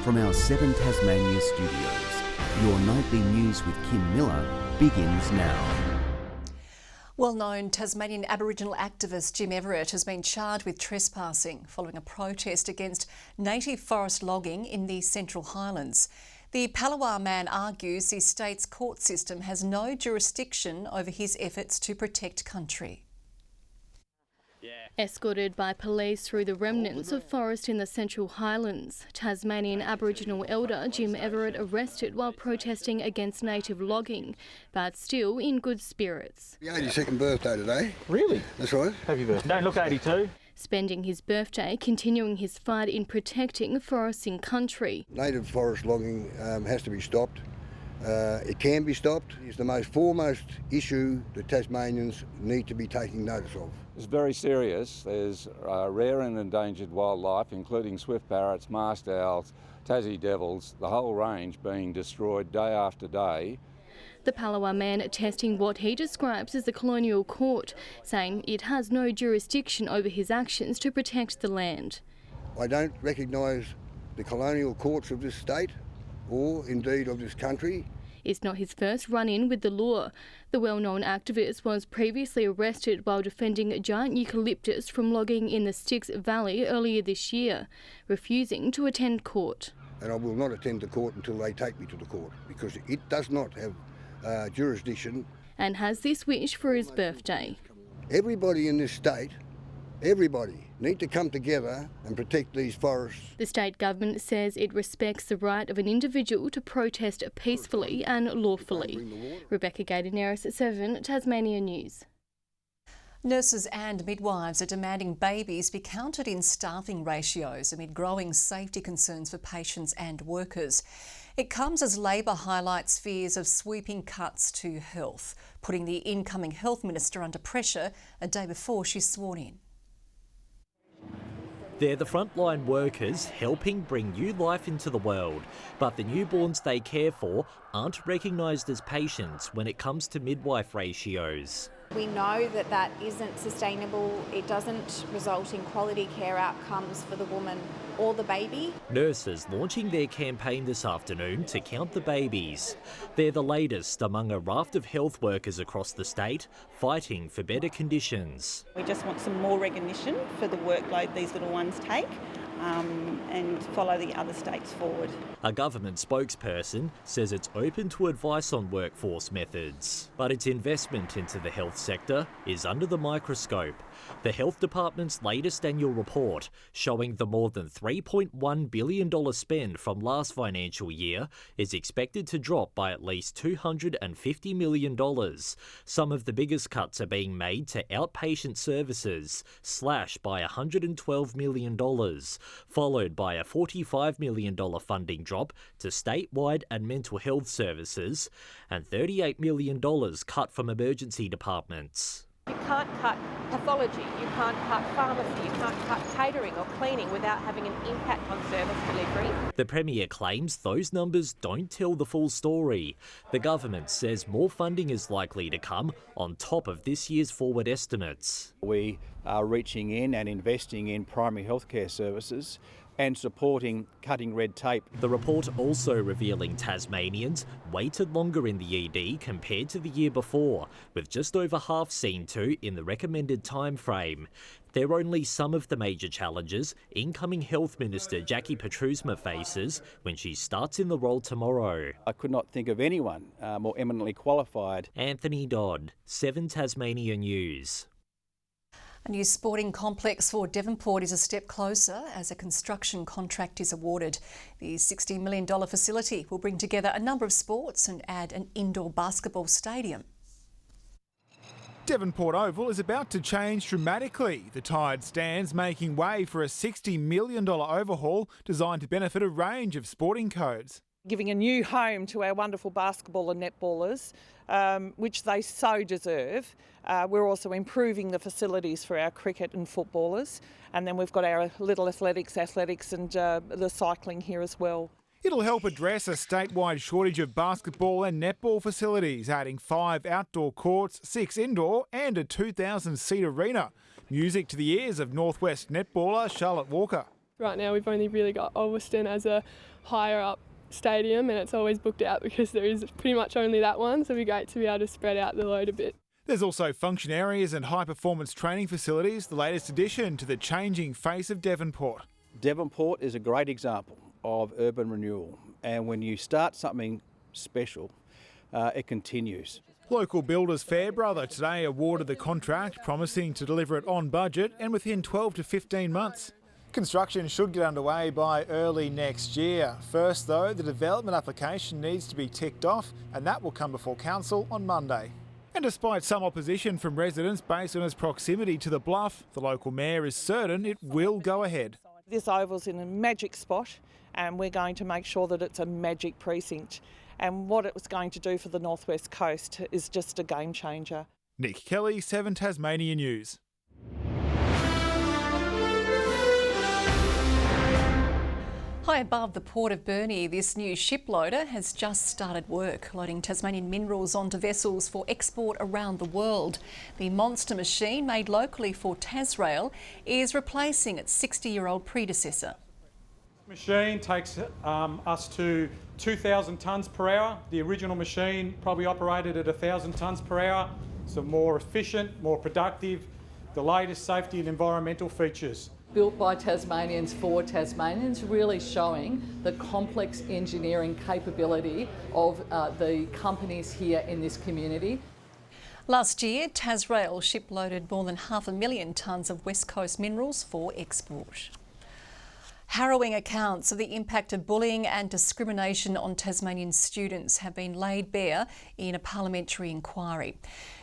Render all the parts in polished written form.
From our 7 Tasmania studios, your nightly news with Kim Miller begins now. Well-known Tasmanian Aboriginal activist Jim Everett has been charged with trespassing following a protest against native forest logging in the Central Highlands. The Palawa man argues the state's court system has no jurisdiction over his efforts to protect country. Escorted by police through the remnants of forest in the Central Highlands, Tasmanian Aboriginal elder Jim Everett arrested while protesting against native logging, but still in good spirits. Your 82nd birthday today. Really? That's right. Happy birthday. Don't look 82. Spending his birthday continuing his fight in protecting forests in country. Native forest logging has to be stopped. It can be stopped. It's the most foremost issue that Tasmanians need to be taking notice of. It's very serious. There's rare and endangered wildlife, including swift parrots, masked owls, Tassie devils, the whole range being destroyed day after day. The Palawa man attesting what he describes as the colonial court, saying it has no jurisdiction over his actions to protect the land. I don't recognise the colonial courts of this state or indeed of this country. It's not his first run-in with the law. The well-known activist was previously arrested while defending a giant eucalyptus from logging in the Styx Valley earlier this year, refusing to attend court. And I will not attend the court until they take me to the court, because it does not have jurisdiction. And has this wish for his birthday. Everybody in this state, everybody, need to come together and protect these forests. The state government says it respects the right of an individual to protest peacefully and lawfully. Rebecca Gaydaneris at 7 Tasmania News. Nurses and midwives are demanding babies be counted in staffing ratios amid growing safety concerns for patients and workers. It comes as Labor highlights fears of sweeping cuts to health, putting the incoming health minister under pressure a day before she's sworn in. They're the frontline workers helping bring new life into the world, but the newborns they care for aren't recognised as patients when it comes to midwife ratios. We know that that isn't sustainable. It doesn't result in quality care outcomes for the woman or the baby. Nurses launching their campaign this afternoon to count the babies. They're the latest among a raft of health workers across the state fighting for better conditions. We just want some more recognition for the workload these little ones take. And follow the other states forward. A government spokesperson says it's open to advice on workforce methods, but its investment into the health sector is under the microscope. The Health Department's latest annual report showing the more than $3.1 billion spend from last financial year is expected to drop by at least $250 million. Some of the biggest cuts are being made to outpatient services, slashed by $112 million. Followed by a $45 million funding drop to statewide and mental health services and $38 million cut from emergency departments. You can't cut pathology, you can't cut pharmacy, you can't cut catering or cleaning without having an impact on service delivery. The Premier claims those numbers don't tell the full story. The government says more funding is likely to come on top of this year's forward estimates. We are reaching in and investing in primary healthcare services and supporting cutting red tape. The report also revealing Tasmanians waited longer in the ED compared to the year before, with just over half seen to in the recommended time frame. They're only some of the major challenges incoming Health Minister Jackie Petrusma faces when she starts in the role tomorrow. I could not think of anyone more eminently qualified. Anthony Dodd, 7 Tasmania News. A new sporting complex for Devonport is a step closer as a construction contract is awarded. The $60 million facility will bring together a number of sports and add an indoor basketball stadium. Devonport Oval is about to change dramatically. The tired stands making way for a $60 million overhaul designed to benefit a range of sporting codes. Giving a new home to our wonderful basketball and netballers, which they so deserve. We're also improving the facilities for our cricket and footballers. And then we've got our little athletics and the cycling here as well. It'll help address a statewide shortage of basketball and netball facilities, adding 5 outdoor courts, 6 indoor and a 2,000-seat arena. Music to the ears of Northwest netballer Charlotte Walker. Right now we've only really got Ulverston as a higher up stadium, and it's always booked out because there is pretty much only that one, so it'd be great to be able to spread out the load a bit. There's also function areas and high-performance training facilities, the latest addition to the changing face of Devonport. Devonport is a great example of urban renewal, and when you start something special, it continues. Local builders Fairbrother today awarded the contract, promising to deliver it on budget and within 12 to 15 months. Construction should get underway by early next year. First though, the development application needs to be ticked off, and that will come before council on Monday. And despite some opposition from residents based on its proximity to the bluff, the local mayor is certain it will go ahead. This oval's in a magic spot, and we're going to make sure that it's a magic precinct. And what it was going to do for the North West Coast is just a game changer. Nick Kelly, 7 Tasmanian News. High above the port of Burnie, this new shiploader has just started work, loading Tasmanian minerals onto vessels for export around the world. The monster machine, made locally for Tasrail, is replacing its 60-year-old predecessor. Machine takes us to 2,000 tonnes per hour. The original machine probably operated at 1,000 tonnes per hour, so more efficient, more productive, the latest safety and environmental features. Built by Tasmanians for Tasmanians, really showing the complex engineering capability of the companies here in this community. Last year, Tasrail shiploaded more than 500,000 tonnes of West Coast minerals for export. Harrowing accounts of the impact of bullying and discrimination on Tasmanian students have been laid bare in a parliamentary inquiry.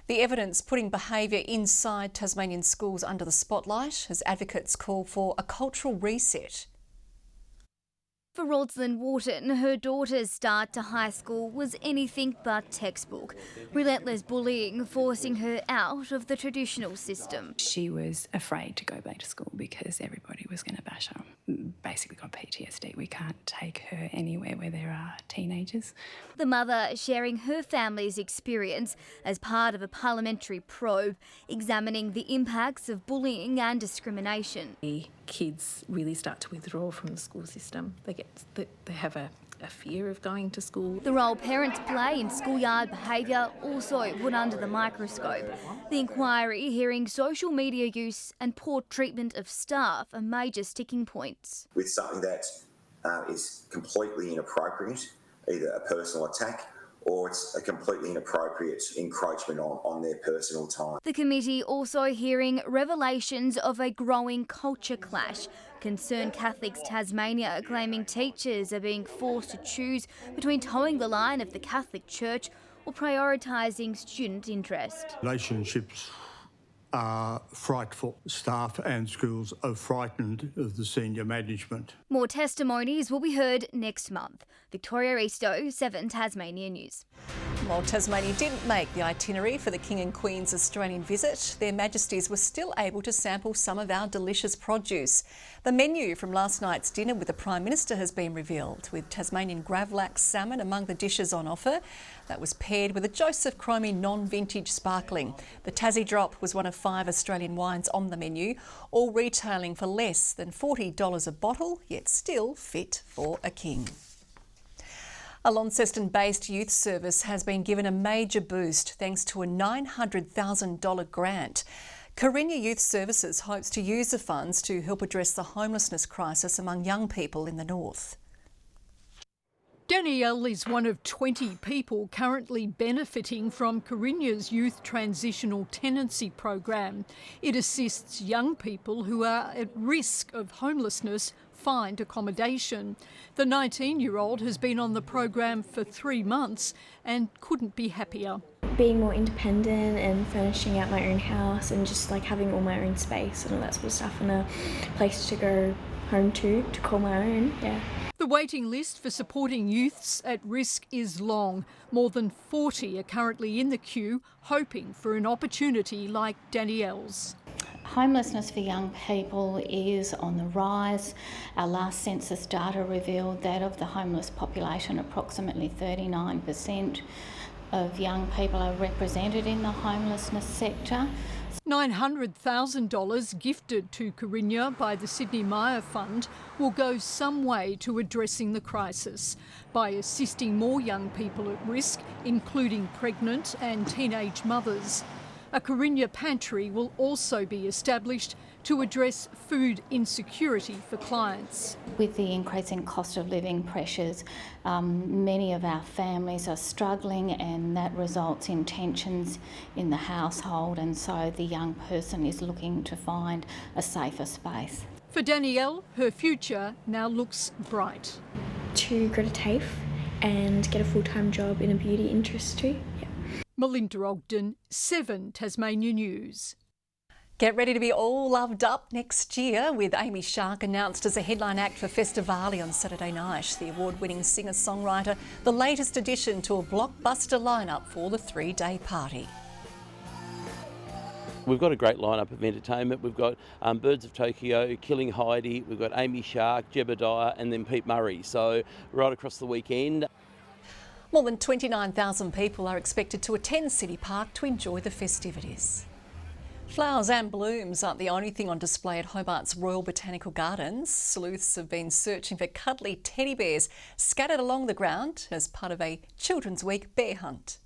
The evidence putting behaviour inside Tasmanian schools under the spotlight as advocates call for a cultural reset. For Rosalind Wharton, her daughter's start to high school was anything but textbook. Relentless bullying forcing her out of the traditional system. She was afraid to go back to school because everybody was going to bash her. Basically got PTSD. We can't take her anywhere where there are teenagers. The mother sharing her family's experience as part of a parliamentary probe examining the impacts of bullying and discrimination. The kids really start to withdraw from the school system. They have a fear of going to school. The role parents play in schoolyard behaviour also put under the microscope. The inquiry hearing social media use and poor treatment of staff are major sticking points. With something that is completely inappropriate, either a personal attack or it's a completely inappropriate encroachment on their personal time. The committee also hearing revelations of a growing culture clash. Concerned Catholics Tasmania claiming teachers are being forced to choose between towing the line of the Catholic Church or prioritising student interest. Relationships are frightful. Staff and schools are frightened of the senior management. More testimonies will be heard next month. Victoria Easto, 7 Tasmanian News. While Tasmania didn't make the itinerary for the King and Queen's Australian visit, their Majesties were still able to sample some of our delicious produce. The menu from last night's dinner with the Prime Minister has been revealed, with Tasmanian gravlax salmon among the dishes on offer. That was paired with a Joseph Cromie non-vintage sparkling. The Tassie Drop was one of 5 Australian wines on the menu, all retailing for less than $40 a bottle, yet still fit for a king. A Launceston-based youth service has been given a major boost thanks to a $900,000 grant. Kinia Youth Services hopes to use the funds to help address the homelessness crisis among young people in the north. Danielle is one of 20 people currently benefiting from Kinia's Youth Transitional Tenancy Program. It assists young people who are at risk of homelessness find accommodation. The 19-year-old has been on the program for 3 months and couldn't be happier. Being more independent and furnishing out my own house and just like having all my own space and all that sort of stuff and a place to go home to call my own, yeah. The waiting list for supporting youths at risk is long. More than 40 are currently in the queue, hoping for an opportunity like Danielle's. Homelessness for young people is on the rise. Our last census data revealed that of the homeless population, approximately 39% of young people are represented in the homelessness sector. $900,000 gifted to Kinia by the Sydney Myer Fund will go some way to addressing the crisis by assisting more young people at risk, including pregnant and teenage mothers. A Kinia pantry will also be established to address food insecurity for clients. With the increasing cost of living pressures, many of our families are struggling, and that results in tensions in the household, and so the young person is looking to find a safer space. For Danielle, her future now looks bright. To go to TAFE and get a full-time job in a beauty industry. Yeah. Melinda Ogden, 7 Tasmania News. Get ready to be all loved up next year with Amy Shark announced as a headline act for Festivali on Saturday night. The award-winning singer-songwriter, the latest addition to a blockbuster lineup for the 3-day party. We've got a great lineup of entertainment. We've got Birds of Tokyo, Killing Heidi, we've got Amy Shark, Jebediah and then Pete Murray. So right across the weekend. More than 29,000 people are expected to attend City Park to enjoy the festivities. Flowers and blooms aren't the only thing on display at Hobart's Royal Botanical Gardens. Sleuths have been searching for cuddly teddy bears scattered along the ground as part of a Children's Week bear hunt.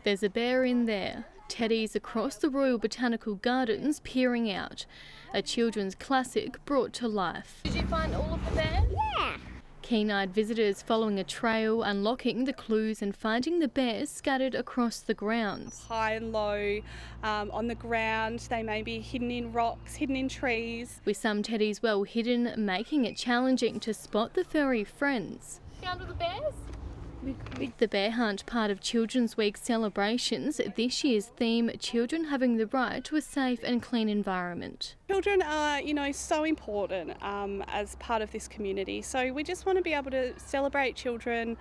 There's a bear in there. Teddies across the Royal Botanical Gardens peering out. A children's classic brought to life. Did you find all of the bears? Yeah! Keen-eyed visitors following a trail, unlocking the clues and finding the bears scattered across the grounds. High and low, on the ground, they may be hidden in rocks, hidden in trees. With some teddies well hidden, making it challenging to spot the furry friends. Found all the bears? The bear hunt, part of Children's Week celebrations, this year's theme, children having the right to a safe and clean environment. Children are, so important as part of this community. So we just want to be able to celebrate children,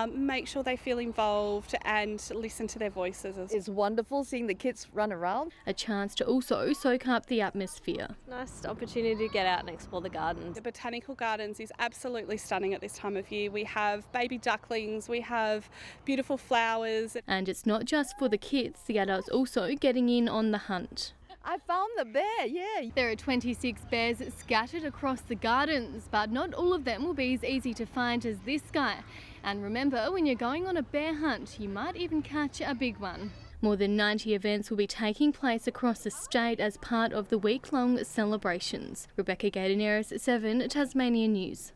make sure they feel involved and listen to their voices. It's wonderful seeing the kids run around. A chance to also soak up the atmosphere. Nice opportunity to get out and explore the gardens. The Botanical Gardens is absolutely stunning at this time of year. We have baby ducklings, we have beautiful flowers. And it's not just for the kids, the adults also getting in on the hunt. I found the bear, yeah. There are 26 bears scattered across the gardens, but not all of them will be as easy to find as this guy. And remember, when you're going on a bear hunt, you might even catch a big one. More than 90 events will be taking place across the state as part of the week-long celebrations. Rebecca Gaidaneris, 7 Tasmanian News.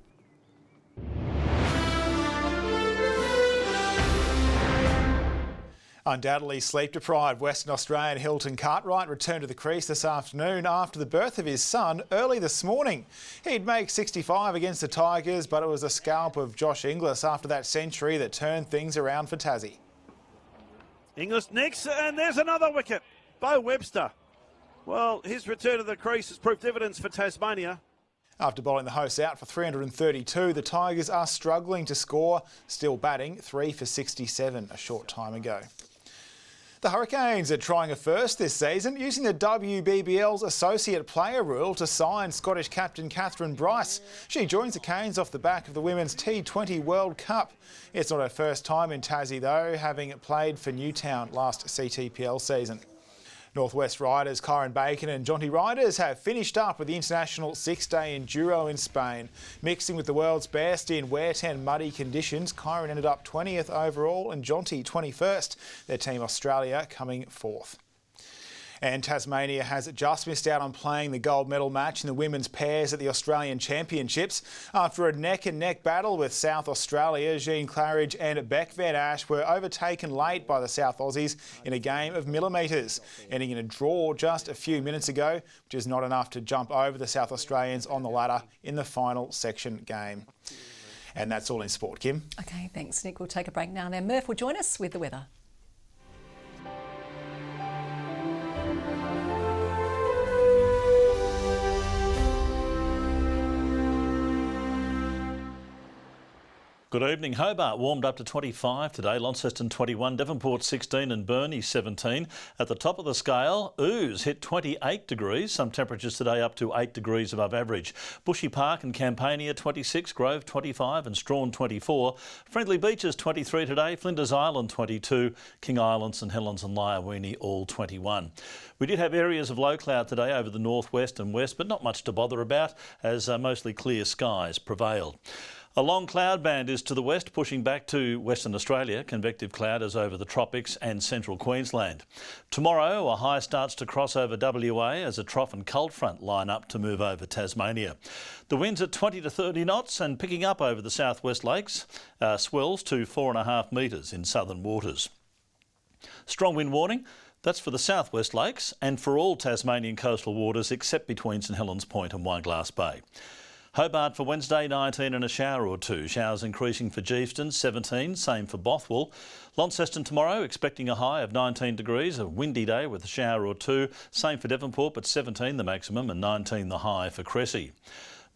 Undoubtedly sleep-deprived Western Australian Hilton Cartwright returned to the crease this afternoon after the birth of his son early this morning. He'd make 65 against the Tigers, but it was a scalp of Josh Inglis after that century that turned things around for Tassie. Inglis next, and there's another wicket. Bo Webster. Well, his return to the crease has proved dividends for Tasmania. After bowling the hosts out for 332, the Tigers are struggling to score, still batting 3 for 67 a short time ago. The Hurricanes are trying a first this season, using the WBBL's associate player rule to sign Scottish captain Catherine Bryce. She joins the Canes off the back of the Women's T20 World Cup. It's not her first time in Tassie though, having played for Newtown last CTPL season. Northwest riders Kyron Bacon and Jonty Riders have finished up with the international 6-day enduro in Spain. Mixing with the world's best in wet and muddy conditions, Kyron ended up 20th overall and Jonty 21st. Their team Australia coming 4th. And Tasmania has just missed out on playing the gold medal match in the women's pairs at the Australian Championships. After a neck-and-neck battle with South Australia, Jean Claridge and Beck Van Ash were overtaken late by the South Aussies in a game of millimetres, ending in a draw just a few minutes ago, which is not enough to jump over the South Australians on the ladder in the final section game. And that's all in sport, Kim. OK, thanks, Nick. We'll take a break now. Now, Murph will join us with the weather. Good evening. Hobart warmed up to 25 today, Launceston 21, Devonport 16 and Burnie 17. At the top of the scale, Ouse hit 28 degrees, some temperatures today up to 8 degrees above average. Bushy Park and Campania 26, Grove 25 and Strawn 24. Friendly Beaches 23 today, Flinders Island 22, King Island, St Helens and Lyowini all 21. We did have areas of low cloud today over the northwest and west, but not much to bother about as mostly clear skies prevailed. A long cloud band is to the west, pushing back to Western Australia. Convective cloud is over the tropics and central Queensland. Tomorrow, a high starts to cross over WA as a trough and cold front line up to move over Tasmania. The winds at 20 to 30 knots and picking up over the southwest lakes, swells to 4.5 metres in southern waters. Strong wind warning. That's for the southwest lakes and for all Tasmanian coastal waters except between St Helens Point and Wineglass Bay. Hobart for Wednesday, 19 and a shower or two. Showers increasing for Geeveston, 17, same for Bothwell. Launceston tomorrow, expecting a high of 19 degrees, a windy day with a shower or two. Same for Devonport, but 17 the maximum and 19 the high for Cressy.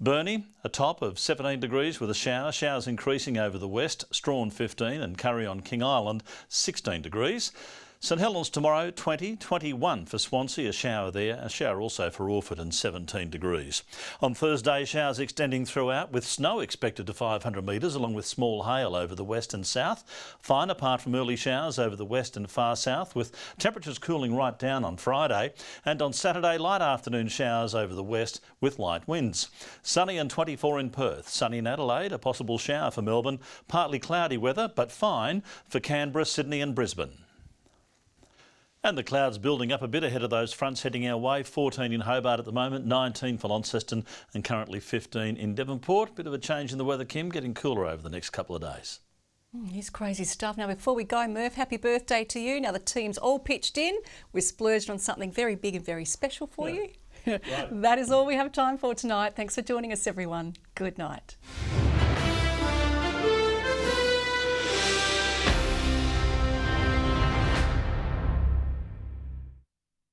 Burnie, a top of 17 degrees with a shower. Showers increasing over the west, Strawn 15 and Curry on King Island, 16 degrees. St Helens tomorrow, 20, 21 for Swansea, a shower there, a shower also for Orford and 17 degrees. On Thursday, showers extending throughout with snow expected to 500 metres along with small hail over the west and south. Fine apart from early showers over the west and far south with temperatures cooling right down on Friday. And on Saturday, light afternoon showers over the west with light winds. Sunny and 24 in Perth. Sunny in Adelaide, a possible shower for Melbourne. Partly cloudy weather but fine for Canberra, Sydney and Brisbane. And the clouds building up a bit ahead of those fronts heading our way. 14 in Hobart at the moment, 19 for Launceston and currently 15 in Devonport. Bit of a change in the weather, Kim, getting cooler over the next couple of days. It's crazy stuff. Now, before we go, Murph, happy birthday to you. Now, the team's all pitched in. We splurged on something very big and very special for you. Right. That is all we have time for tonight. Thanks for joining us, everyone. Good night.